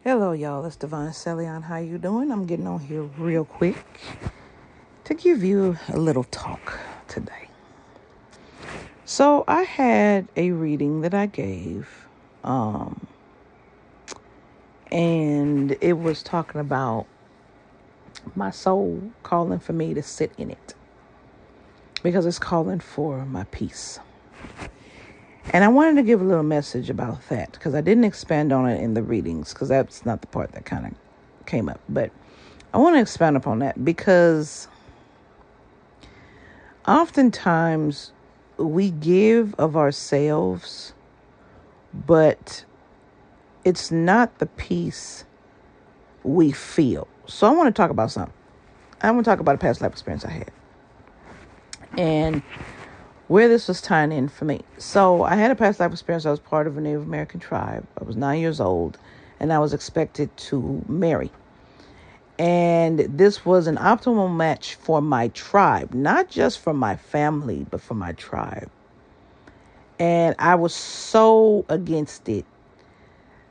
Hello, y'all. It's Divine Celiane. How you doing? I'm getting on here real quick to give you a little talk today. So I had a reading that I gave, and it was talking about my soul calling for me to sit in it because it's calling for my peace. And I wanted to give a little message about that because I didn't expand on it in the readings because that's not the part that kind of came up. But I want to expand upon that because oftentimes we give of ourselves, but it's not the peace we feel. So I want to talk about something. I want to talk about a past life experience I had. And where this was tying in for me. So I had a past life experience. I was part of a Native American tribe. I was 9 years old and I was expected to marry. And this was an optimal match for my tribe, not just for my family, but for my tribe. And I was so against it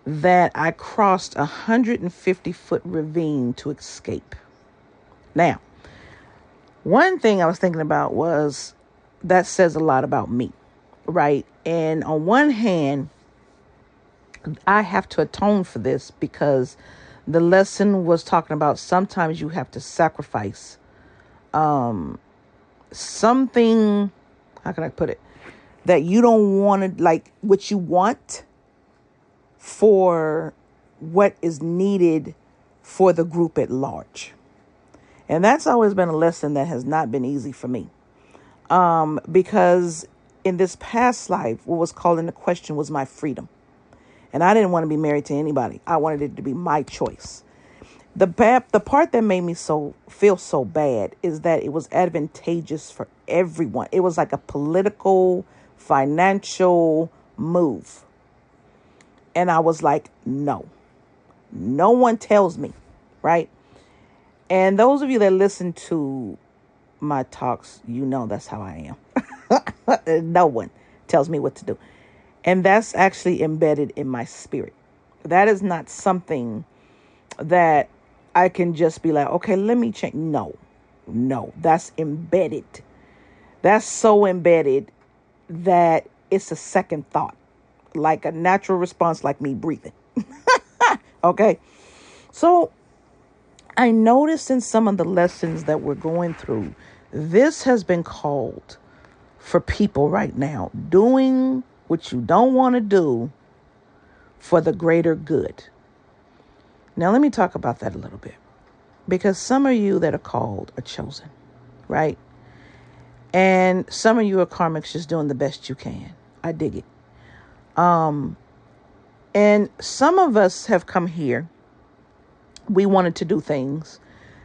that I crossed a 150-foot ravine to escape. Now, one thing I was thinking about was that says a lot about me, right? And on one hand, I have to atone for this because the lesson was talking about sometimes you have to sacrifice something, how can I put it, that you don't want to, like what you want for what is needed for the group at large. And that's always been a lesson that has not been easy for me. Because in this past life, what was called into question was my freedom. And I didn't want to be married to anybody. I wanted it to be my choice. The part that made me feel so bad is that it was advantageous for everyone. It was like a political, financial move. And I was like, no one tells me, right? And those of you that listen to my talks, you know that's how I am. No one tells me what to do. And that's actually embedded in my spirit. That is not something that I can just be like, okay, let me change. No, that's embedded. That's so embedded that it's a second thought, like a natural response, like me breathing. Okay. So I noticed in some of the lessons that we're going through, this has been called for people right now, doing what you don't want to do for the greater good. Now, let me talk about that a little bit, because some of you that are called are chosen, right? And some of you are karmics just doing the best you can. I dig it. And some of us have come here. We wanted to do things.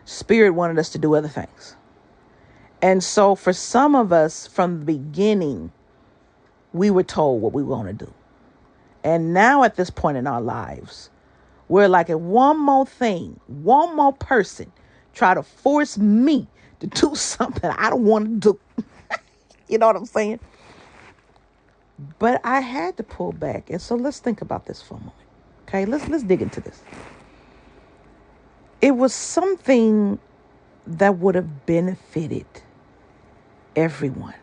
Spirit wanted us to do other things. And so for some of us from the beginning, we were told what we want to do. And now at this point in our lives, we're like, if one more thing, one more person try to force me to do something I don't want to do. You know what I'm saying? But I had to pull back. And so let's think about this for a moment. Okay, let's dig into this. It was something that would have benefited everyone.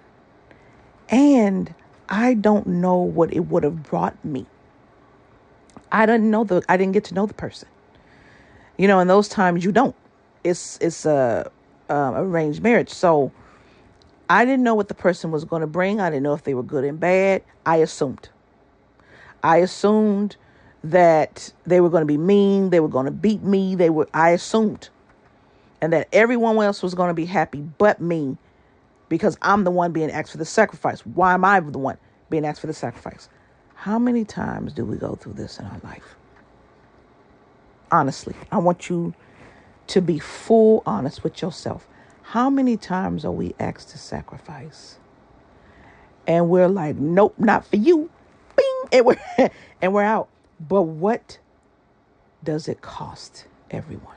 And I don't know what it would have brought me. I didn't get to know the person. You know, in those times you don't. It's a arranged marriage. So I didn't know what the person was going to bring. I didn't know if they were good and bad. I assumed that they were going to be mean. They were going to beat me. I assumed. And that everyone else was going to be happy but me, because I'm the one being asked for the sacrifice. Why am I the one being asked for the sacrifice? How many times do we go through this in our life? Honestly, I want you to be full honest with yourself. How many times are we asked to sacrifice? And we're like, nope, not for you. Bing! And we're out. But what does it cost everyone?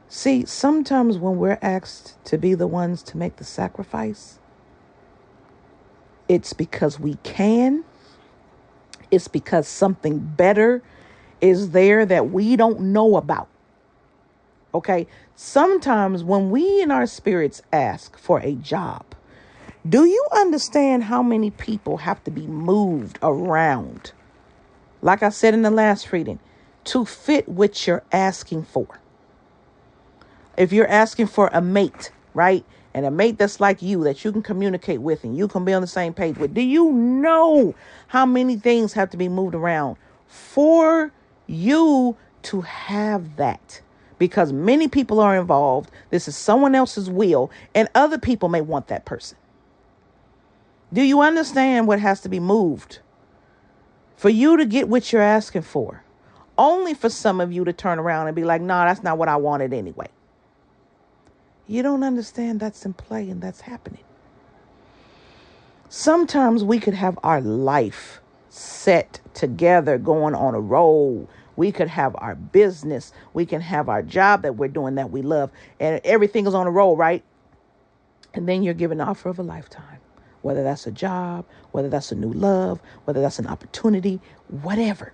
See, sometimes when we're asked to be the ones to make the sacrifice, it's because we can. It's because something better is there that we don't know about. Okay. Sometimes when we in our spirits ask for a job, do you understand how many people have to be moved around? Like I said in the last reading, to fit what you're asking for. If you're asking for a mate, right? And a mate that's like you, that you can communicate with and you can be on the same page with. Do you know how many things have to be moved around for you to have that? Because many people are involved. This is someone else's will, and other people may want that person. Do you understand what has to be moved for you to get what you're asking for? Only for some of you to turn around and be like, no, that's not what I wanted anyway. You don't understand that's in play and that's happening. Sometimes we could have our life set together, going on a roll. We could have our business. We can have our job that we're doing that we love. And everything is on a roll, right? And then you're given an offer of a lifetime. Whether that's a job, whether that's a new love, whether that's an opportunity, whatever.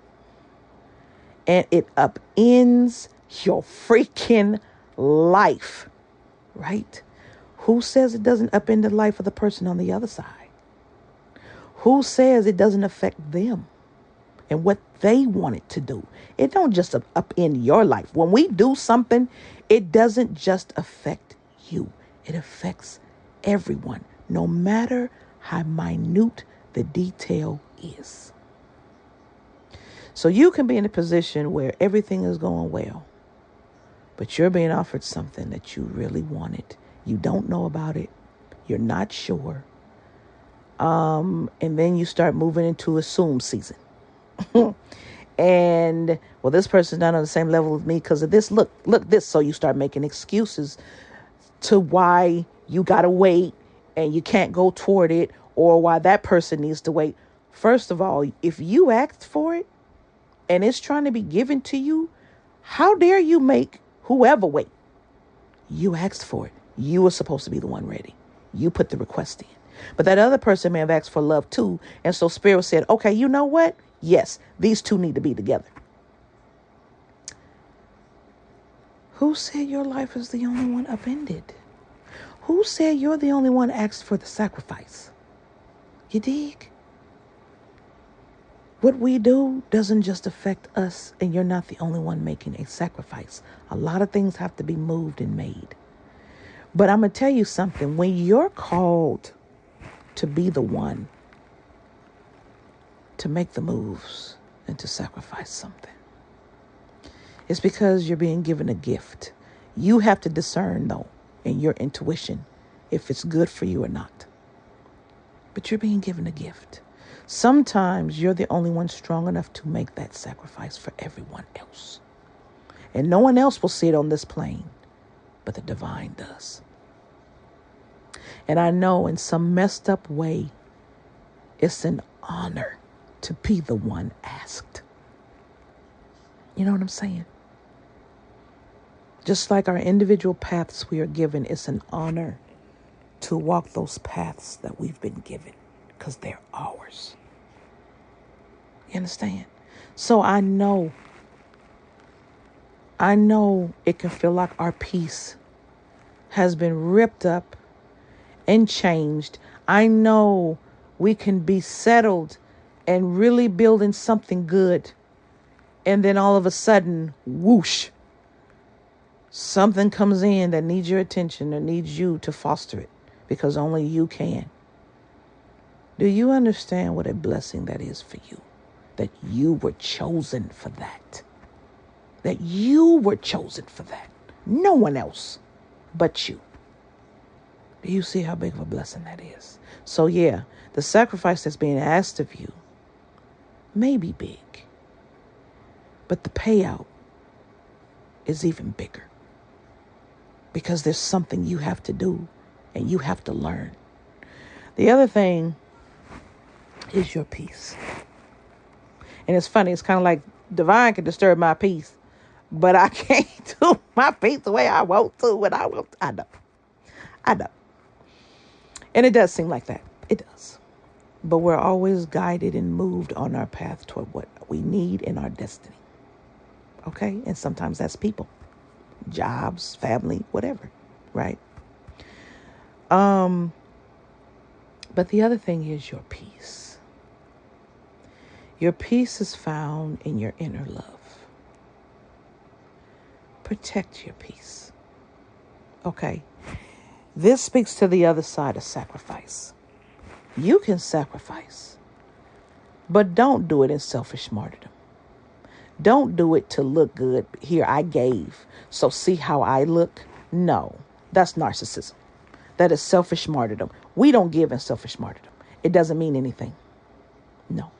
And it upends your freaking life. Right? Who says it doesn't upend the life of the person on the other side? Who says it doesn't affect them and what they want it to do? It don't just upend your life. When we do something, it doesn't just affect you. It affects everyone, no matter how minute the detail is. So you can be in a position where everything is going well, but you're being offered something that you really wanted. You don't know about it. You're not sure. And then you start moving into assume season. And, well, this person's not on the same level with me because of this. Look this. So you start making excuses to why you got to wait and you can't go toward it, or why that person needs to wait. First of all, if you asked for it and it's trying to be given to you, how dare you make whoever wait? You asked for it. You were supposed to be the one ready. You put the request in. But that other person may have asked for love too. And so Spirit said, okay, you know what? Yes, these two need to be together. Who said your life is the only one upended? Who said you're the only one asked for the sacrifice? You dig? What we do doesn't just affect us, and you're not the only one making a sacrifice. A lot of things have to be moved and made. But I'm going to tell you something. When you're called to be the one to make the moves and to sacrifice something, it's because you're being given a gift. You have to discern, though, in your intuition, if it's good for you or not. But you're being given a gift. Sometimes you're the only one strong enough to make that sacrifice for everyone else. And no one else will see it on this plane, but the divine does. And I know in some messed up way, it's an honor to be the one asked. You know what I'm saying? Just like our individual paths we are given, it's an honor to walk those paths that we've been given because they're ours. You understand? So I know it can feel like our peace has been ripped up and changed. I know we can be settled and really building something good. And then all of a sudden, whoosh, something comes in that needs your attention or needs you to foster it because only you can. Do you understand what a blessing that is for you? That you were chosen for that. That you were chosen for that. No one else but you. Do you see how big of a blessing that is? So yeah, the sacrifice that's being asked of you may be big, but the payout is even bigger because there's something you have to do and you have to learn. The other thing is your peace. And it's funny, it's kind of like divine can disturb my peace, but I can't do my peace the way I want to when I want to. I know. And it does seem like that. It does. But we're always guided and moved on our path toward what we need in our destiny. Okay? And sometimes that's people, jobs, family, whatever. Right? But the other thing is your peace. Your peace is found in your inner love. Protect your peace. Okay? This speaks to the other side of sacrifice. You can sacrifice, but don't do it in selfish martyrdom. Don't do it to look good. Here, I gave, so see how I look. No, that's narcissism. That is selfish martyrdom. We don't give in selfish martyrdom. It doesn't mean anything. No.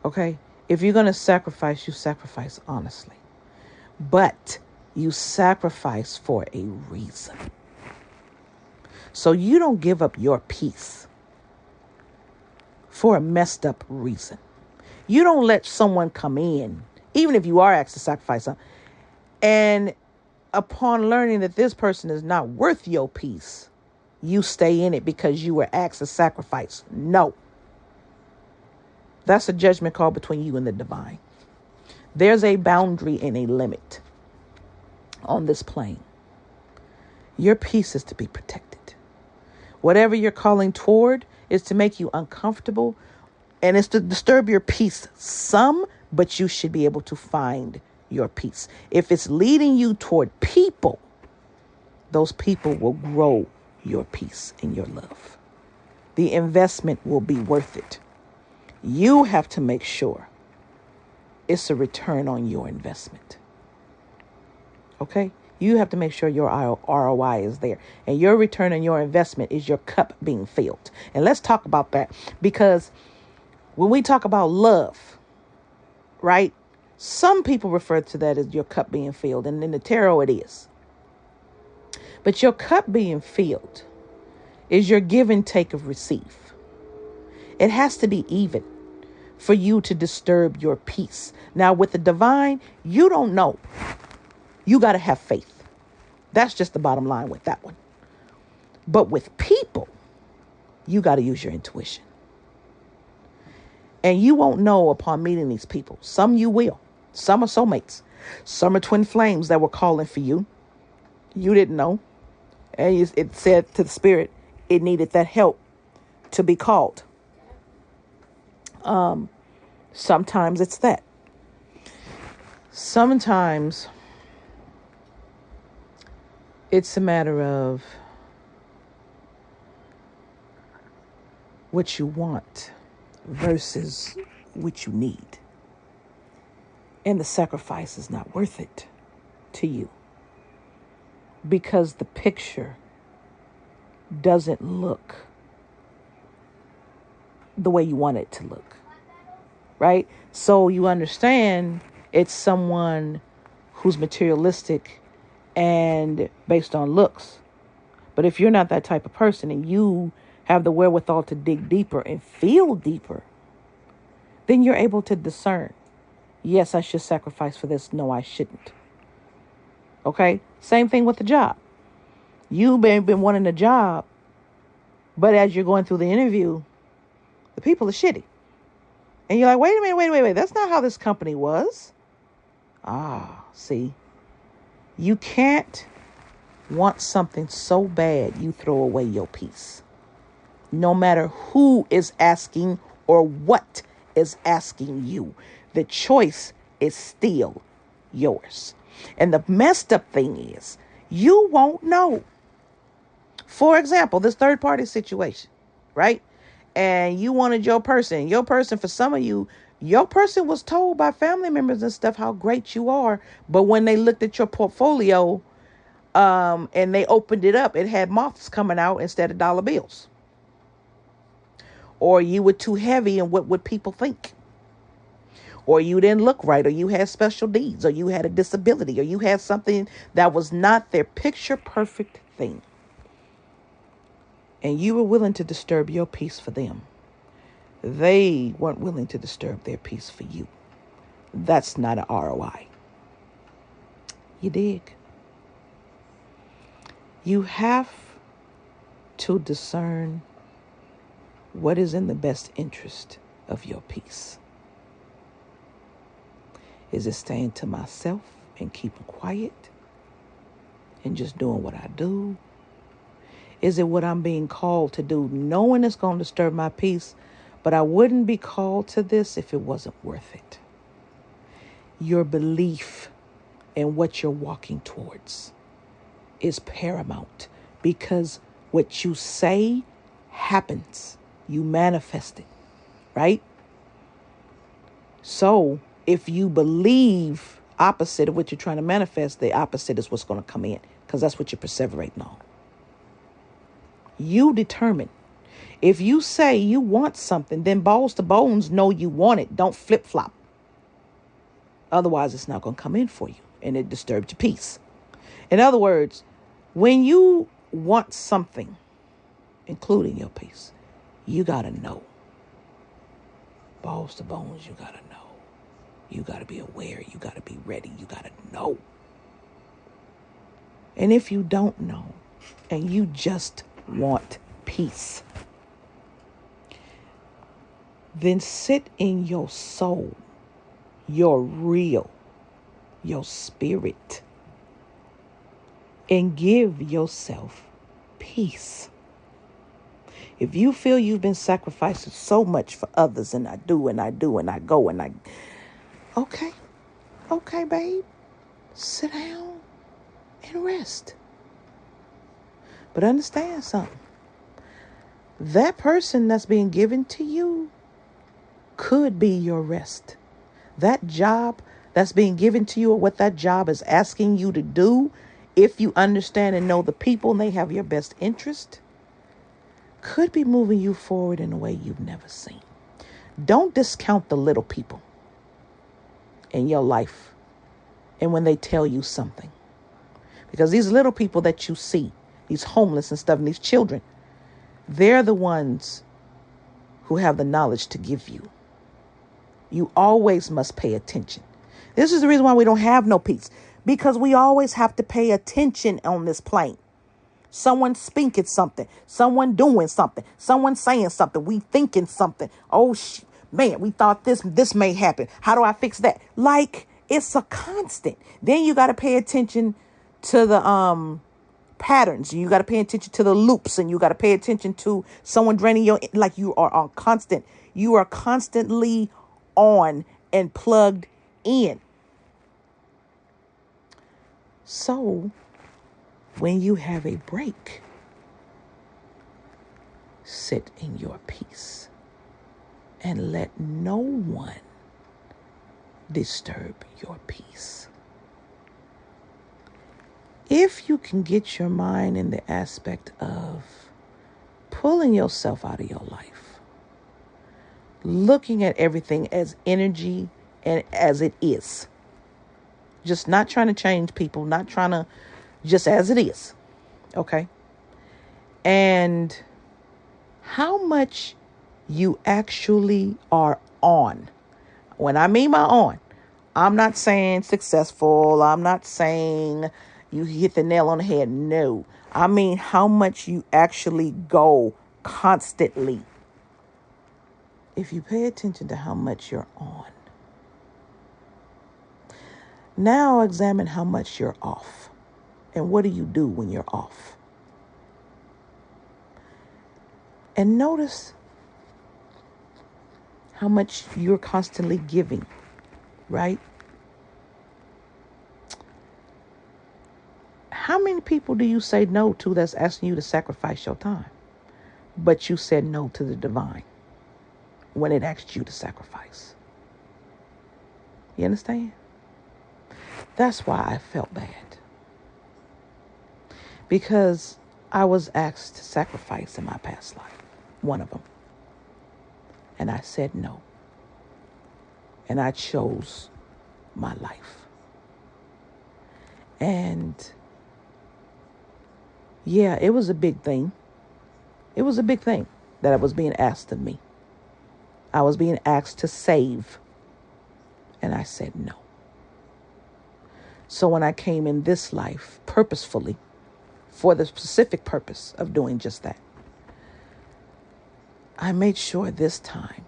Okay? If you're going to sacrifice, you sacrifice honestly. But you sacrifice for a reason. So you don't give up your peace for a messed up reason. You don't let someone come in, even if you are asked to sacrifice something, and upon learning that this person is not worth your peace, you stay in it because you were asked to sacrifice. No. That's a judgment call between you and the divine. There's a boundary and a limit on this plane. Your peace is to be protected. Whatever you're calling toward is to make you uncomfortable, and it's to disturb your peace some, but you should be able to find your peace. If it's leading you toward people, those people will grow your peace and your love. The investment will be worth it. You have to make sure it's a return on your investment. Okay? You have to make sure your ROI is there. And your return on your investment is your cup being filled. And let's talk about that. Because when we talk about love, right? Some people refer to that as your cup being filled. And in the tarot it is. But your cup being filled is your give and take of receive. It has to be even for you to disturb your peace. Now with the divine, you don't know. You got to have faith. That's just the bottom line with that one. But with people, you got to use your intuition. And you won't know upon meeting these people. Some you will. Some are soulmates. Some are twin flames that were calling for you. You didn't know. And it said to the spirit, it needed that help to be called. Sometimes it's that. Sometimes it's a matter of what you want versus what you need. And the sacrifice is not worth it to you because the picture doesn't look the way you want it to look. Right? So you understand it's someone who's materialistic and based on looks. But if you're not that type of person and you have the wherewithal to dig deeper and feel deeper, then you're able to discern. Yes, I should sacrifice for this. No, I shouldn't. Okay? Same thing with the job. You've been wanting a job, but as you're going through the interview, the people are shitty. And you're like, wait a minute. That's not how this company was. See. You can't want something so bad you throw away your peace. No matter who is asking or what is asking you. The choice is still yours. And the messed up thing is, you won't know. For example, this third party situation, right? And you wanted your person. Your person, for some of you, your person was told by family members and stuff how great you are. But when they looked at your portfolio and they opened it up, it had moths coming out instead of dollar bills. Or you were too heavy, and what would people think? Or you didn't look right, or you had special needs, or you had a disability, or you had something that was not their picture perfect thing. And you were willing to disturb your peace for them. They weren't willing to disturb their peace for you. That's not an ROI. You dig? You have to discern What is in the best interest of your peace? Is it staying to myself and keeping quiet and just doing what I do? Is it what I'm being called to do, knowing it's going to disturb my peace, but I wouldn't be called to this if it wasn't worth it? Your belief in what you're walking towards is paramount, because what you say happens. You manifest it, right? So if you believe opposite of what you're trying to manifest, the opposite is what's going to come in, because that's what you're perseverating on. You determine. If you say you want something, then balls to bones know you want it. Don't flip-flop. Otherwise, it's not going to come in for you, and it disturbs your peace. In other words, when you want something, including your peace, you got to know. Balls to bones, you got to know. You got to be aware. You got to be ready. You got to know. And if you don't know, and you just want peace, then sit in your soul, your real, your spirit, and give yourself peace. If you feel you've been sacrificing so much for others, and I do, and I do, and I go, and I... Okay, babe. Sit down and rest. But understand something. That person that's being given to you could be your rest. That job that's being given to you, or what that job is asking you to do, if you understand and know the people and they have your best interest, could be moving you forward in a way you've never seen. Don't discount the little people in your life and when they tell you something. Because these little people that you see, these homeless and stuff, and these children, they're the ones who have the knowledge to give you. You always must pay attention. This is the reason why we don't have no peace, because we always have to pay attention on this plane. Someone speaking something, someone doing something, someone saying something, we thinking something. Oh, man, we thought this may happen. How do I fix that? Like, it's a constant. Then you got to pay attention to the patterns. You got to pay attention to the loops, and you got to pay attention to someone draining your, like, you are on constant. You are constantly on and plugged in. So when you have a break, sit in your peace and let no one disturb your peace. If you can get your mind in the aspect of pulling yourself out of your life, looking at everything as energy and as it is, just not trying to change people, not trying to, just as it is. Okay. And how much you actually are on. When I mean by on, I'm not saying successful. I'm not saying you hit the nail on the head. No, I mean how much you actually go constantly. If you pay attention to how much you're on, now examine how much you're off. And what do you do when you're off? And notice how much you're constantly giving, right? How many people do you say no to that's asking you to sacrifice your time? But you said no to the divine when it asked you to sacrifice. You understand? That's why I felt bad. Because I was asked to sacrifice in my past life, one of them. And I said no. And I chose my life. And yeah, it was a big thing. It was a big thing that was being asked of me. I was being asked to save. And I said no. So when I came in this life purposefully, for the specific purpose of doing just that, I made sure this time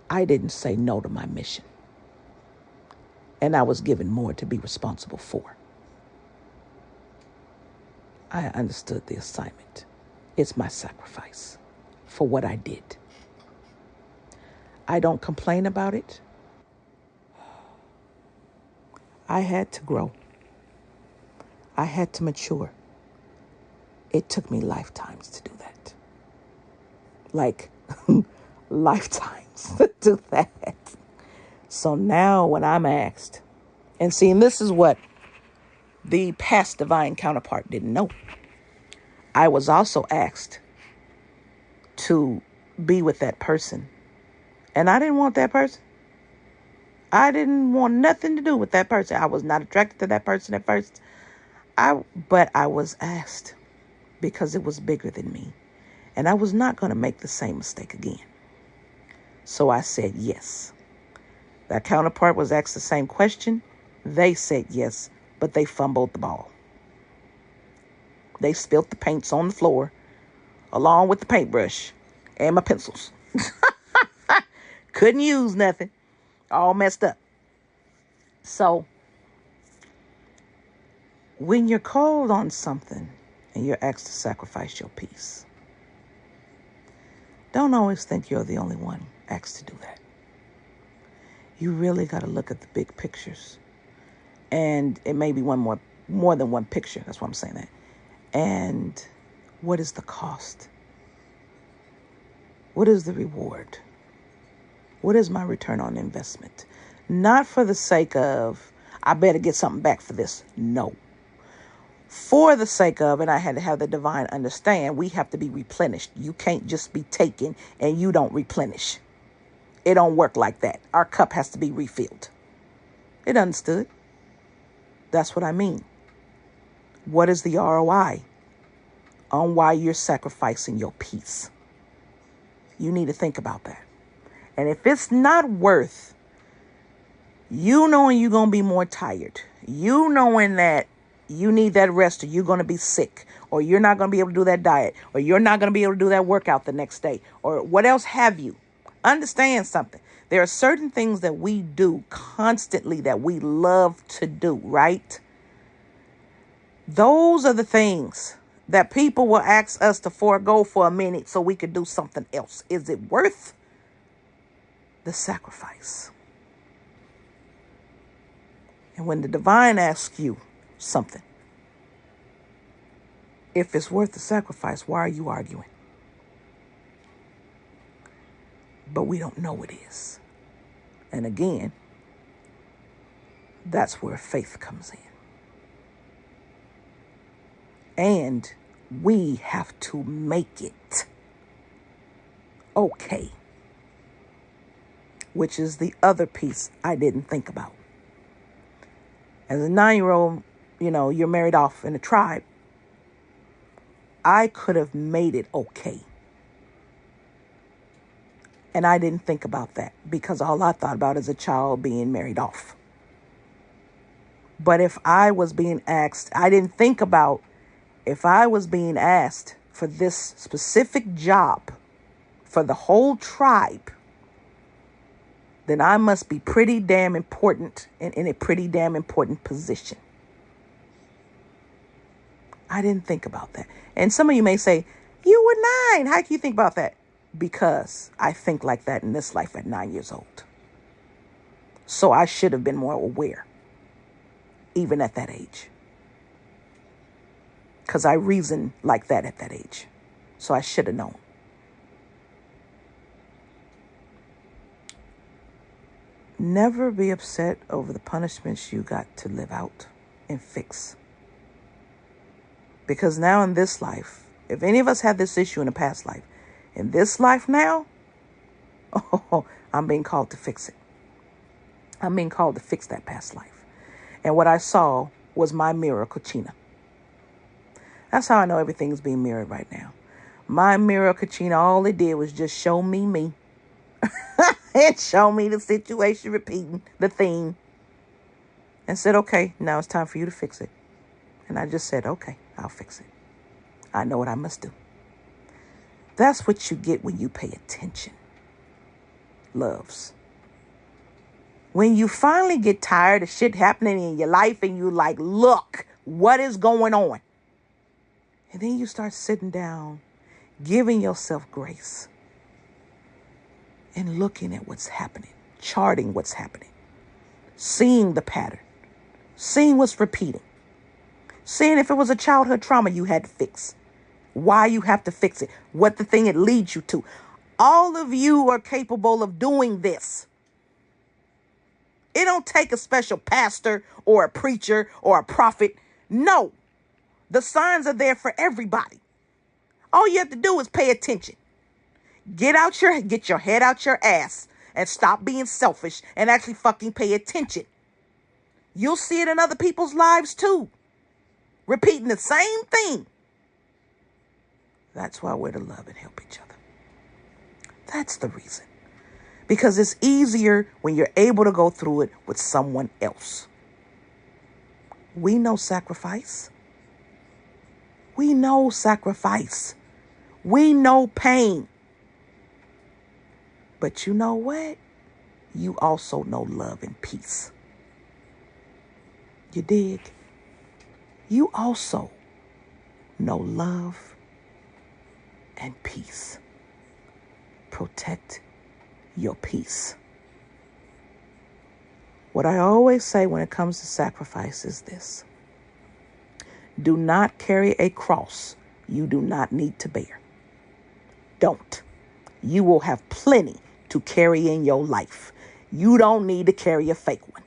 I didn't say no to my mission. And I was given more to be responsible for. I understood the assignment. It's my sacrifice for what I did. I don't complain about it. I had to grow. I had to mature. It took me lifetimes to do that. Like, lifetimes to do that. So now when I'm asked, and see, and this is what the past divine counterpart didn't know. I was also asked to be with that person. And I didn't want that person. I didn't want nothing to do with that person. I was not attracted to that person at first. But I was asked because it was bigger than me. And I was not going to make the same mistake again. So I said yes. That counterpart was asked the same question. They said yes, but they fumbled the ball. They spilt the paints on the floor along with the paintbrush and my pencils. Couldn't use nothing. All messed up. So when you're called on something and you're asked to sacrifice your peace, don't always think you're the only one asked to do that. You really got to look at the big pictures. And it may be more than one picture. That's why I'm saying that. And what is the cost? What is the reward? What is my return on investment? Not for the sake of, I better get something back for this. No. For the sake of, and I had to have the divine understand, we have to be replenished. You can't just be taken and you don't replenish. It don't work like that. Our cup has to be refilled. It understood. That's what I mean. What is the ROI on why you're sacrificing your peace? You need to think about that. And if it's not worth you knowing you're going to be more tired, you knowing that you need that rest or you're going to be sick or you're not going to be able to do that diet or you're not going to be able to do that workout the next day or what else have you, understand something. There are certain things that we do constantly that we love to do, right? Those are the things that people will ask us to forego for a minute so we could do something else. Is it worth the sacrifice? And when the divine asks you something, if it's worth the sacrifice, why are you arguing? But we don't know it is. And again, that's where faith comes in. And we have to make it okay. Which is the other piece I didn't think about. As a 9-year-old, you're married off in a tribe. I could have made it okay. And I didn't think about that because all I thought about as a child being married off. But if I was being asked, I didn't think about if I was being asked for this specific job for the whole tribe, then I must be pretty damn important and in a pretty damn important position. I didn't think about that. And some of you may say, you were 9. How can you think about that? Because I think like that in this life at 9 years old. So I should have been more aware, even at that age. Because I reasoned like that at that age. So I should have known. Never be upset over the punishments you got to live out and fix. Because now in this life, if any of us had this issue in a past life, in this life now, I'm being called to fix it. I'm being called to fix that past life. And what I saw was my mirror, Kachina. That's how I know everything's being mirrored right now. My mirror, Kachina, all it did was just show me. And show me the situation repeating the theme. And said, okay, now it's time for you to fix it. And I just said, okay, I'll fix it. I know what I must do. That's what you get when you pay attention, loves. When you finally get tired of shit happening in your life and you like, look, what is going on? And then you start sitting down, giving yourself grace and looking at what's happening, charting what's happening, seeing the pattern, seeing what's repeating, seeing if it was a childhood trauma you had to fix, why you have to fix it, what the thing it leads you to. All of you are capable of doing this. It don't take a special pastor or a preacher or a prophet. No, the signs are there for everybody. All you have to do is pay attention. Get your head out your ass and stop being selfish and actually fucking pay attention. You'll see it in other people's lives too. Repeating the same thing. That's why we're to love and help each other. That's the reason. Because it's easier when you're able to go through it with someone else. We know sacrifice. We know sacrifice. We know pain. But you know what? You also know love and peace. You dig? You also know love and peace. Protect your peace. What I always say when it comes to sacrifice is this. Do not carry a cross you do not need to bear. Don't. You will have plenty to carry in your life. You don't need to carry a fake one.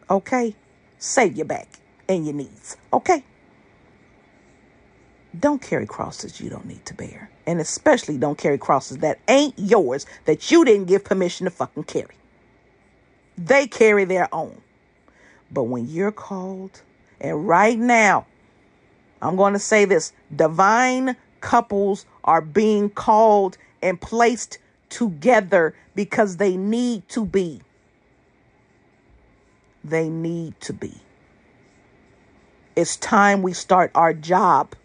Okay? Save your back and your knees. Okay? Don't carry crosses you don't need to bear. And especially don't carry crosses that ain't yours, that you didn't give permission to fucking carry. They carry their own. But when you're called, and right now, I'm going to say this, divine couples are being called and placed together because they need to be. They need to be. It's time we start our job,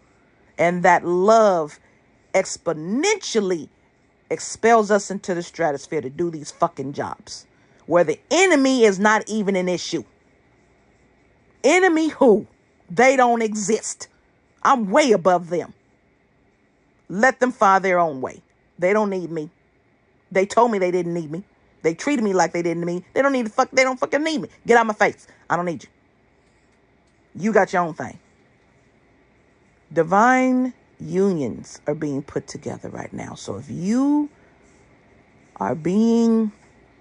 and that love exponentially expels us into the stratosphere to do these fucking jobs where the enemy is not even an issue. Enemy who? They don't exist. I'm way above them. Let them find their own way. They don't need me. They told me they didn't need me. They treated me like they didn't need me. They don't fucking need me. Get out my face. I don't need you. You got your own thing. Divine unions are being put together right now. So if you are being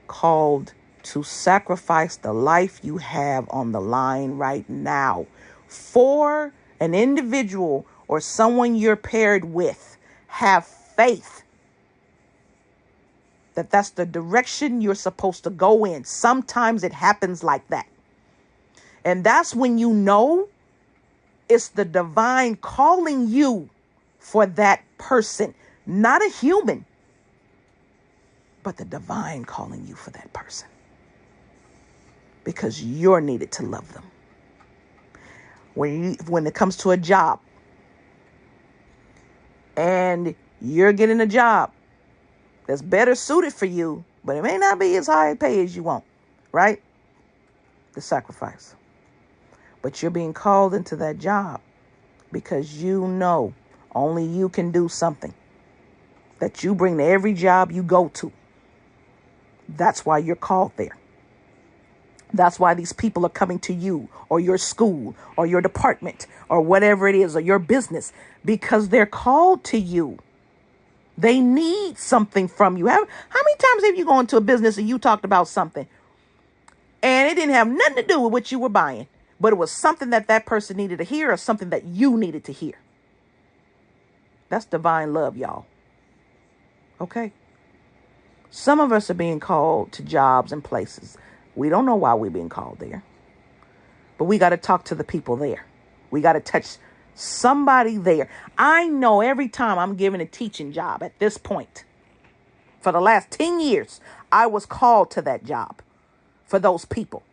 called to sacrifice the life you have on the line right now for an individual or someone you're paired with, have faith that that's the direction you're supposed to go in. Sometimes it happens like that. And that's when you know it's the divine calling you for that person. Not a human, but the divine calling you for that person. Because you're needed to love them. When it comes to a job, and you're getting a job that's better suited for you, but it may not be as high pay as you want, right? The sacrifice. But you're being called into that job because you know only you can do something that you bring to every job you go to. That's why you're called there. That's why these people are coming to you or your school or your department or whatever it is or your business, because they're called to you. They need something from you. How many times have you gone to a business and you talked about something and it didn't have nothing to do with what you were buying, but it was something that that person needed to hear or something that you needed to hear? That's divine love, y'all. Okay? Some of us are being called to jobs and places. We don't know why we're being called there. But we got to talk to the people there. We got to touch somebody there. I know every time I'm given a teaching job at this point, for the last 10 years, I was called to that job for those people.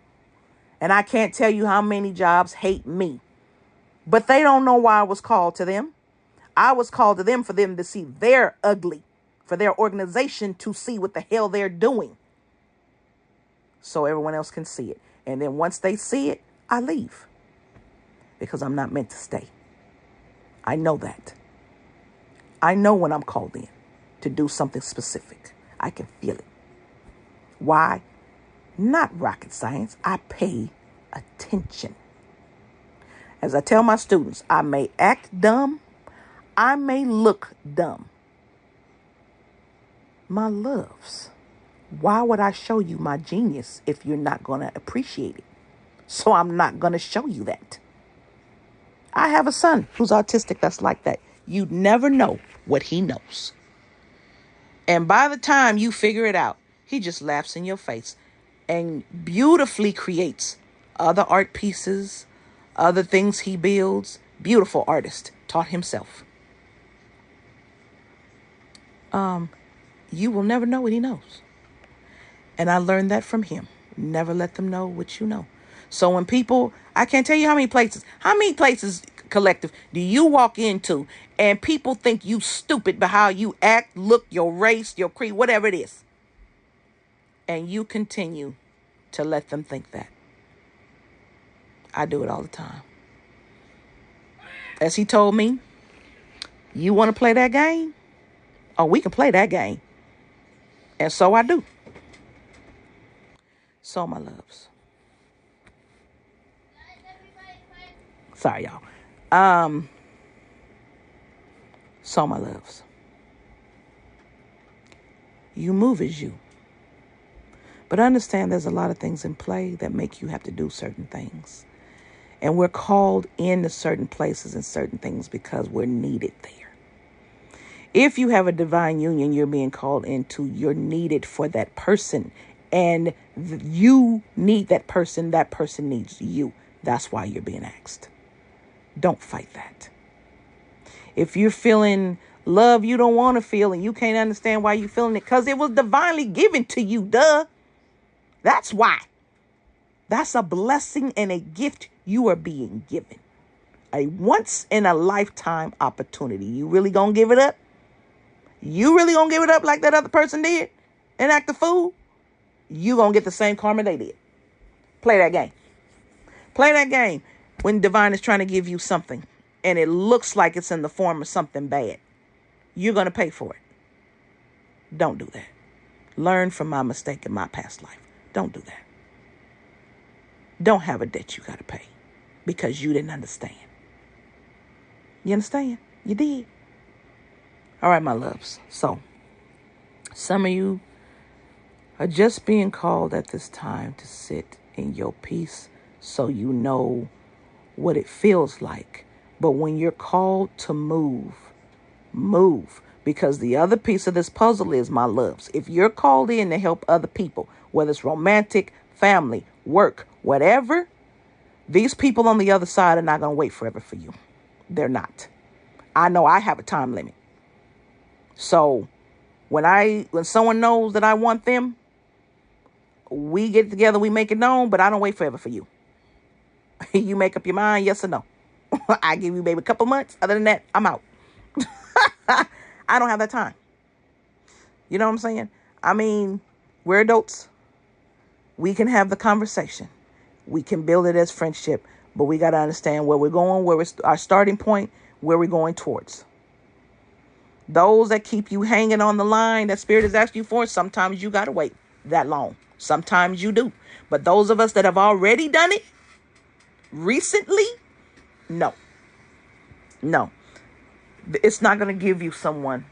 And I can't tell you how many jobs hate me. But they don't know why I was called to them. I was called to them for them to see their ugly, for their organization to see what the hell they're doing, so everyone else can see it. And then once they see it, I leave, because I'm not meant to stay. I know that. I know when I'm called in to do something specific. I can feel it. Why? Not rocket science. I pay attention. As I tell my students, I may act dumb. I may look dumb. My loves, why would I show you my genius if you're not going to appreciate it? So I'm not going to show you that. I have a son who's autistic that's like that. You never know what he knows. And by the time you figure it out, he just laughs in your face and beautifully creates other art pieces, other things he builds. Beautiful artist, taught himself. You will never know what he knows. And I learned that from him. Never let them know what you know. So when people, I can't tell you how many places, collective, do you walk into and people think you stupid by how you act, look, your race, your creed, whatever it is. And you continue to let them think that. I do it all the time. As he told me, you want to play that game? Oh, we can play that game. And so I do. So, my loves. Sorry, y'all. So, my loves. You move as you. But understand there's a lot of things in play that make you have to do certain things. And we're called into certain places and certain things because we're needed there. If you have a divine union you're being called into, you're needed for that person. And you need that person needs you. That's why you're being asked. Don't fight that. If you're feeling love you don't want to feel and you can't understand why you're feeling it, because it was divinely given to you, duh. That's why. That's a blessing and a gift you are being given. A once in a lifetime opportunity. You really gonna give it up? You really gonna give it up like that other person did and act a fool? You gonna get the same karma they did. Play that game. Play that game when divine is trying to give you something and it looks like it's in the form of something bad. You're gonna pay for it. Don't do that. Learn from my mistake in my past life. Don't do that. Don't have a debt you gotta pay because you didn't understand. You understand? You did. All right, my loves. So, some of you are just being called at this time to sit in your peace so you know what it feels like. But when you're called to move. Because the other piece of this puzzle is, my loves, if you're called in to help other people, whether it's romantic, family, work, whatever, these people on the other side are not going to wait forever for you. They're not. I know I have a time limit. So when someone knows that I want them, we get together, we make it known, but I don't wait forever for you. You make up your mind, yes or no. I give you maybe a couple months. Other than that, I'm out. I don't have that time. You know what I'm saying? I mean, we're adults. We can have the conversation. We can build it as friendship, but we got to understand where we're going, where we're our starting point, where we're going towards. Those that keep you hanging on the line that Spirit is asking you for, sometimes you got to wait that long. Sometimes you do. But those of us that have already done it recently, no. It's not going to give you someone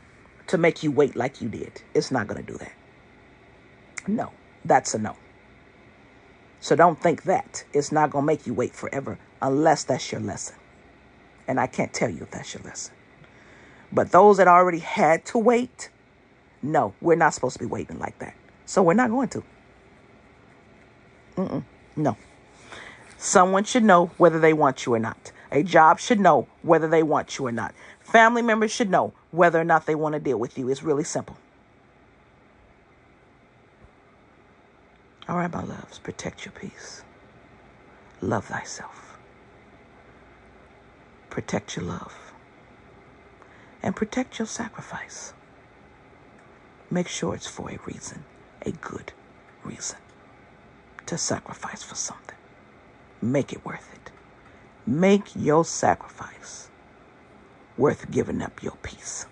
to make you wait like you did. It's not going to do that. No, that's a no. So don't think that. It's not going to make you wait forever unless that's your lesson. And I can't tell you if that's your lesson. But those that already had to wait, no, we're not supposed to be waiting like that. So we're not going to. No. Someone should know whether they want you or not. A job should know whether they want you or not. Family members should know whether or not they want to deal with you. It's really simple. All right, my loves, protect your peace. Love thyself. Protect your love. and protect your sacrifice. Make sure it's for a reason, a good reason to sacrifice for something. Make it worth it. Make your sacrifice worth giving up your peace.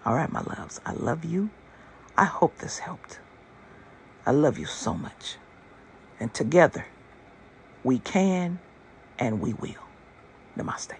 All right, my loves, I love you. I hope this helped. I love you so much. And together, we can and we will. Namaste.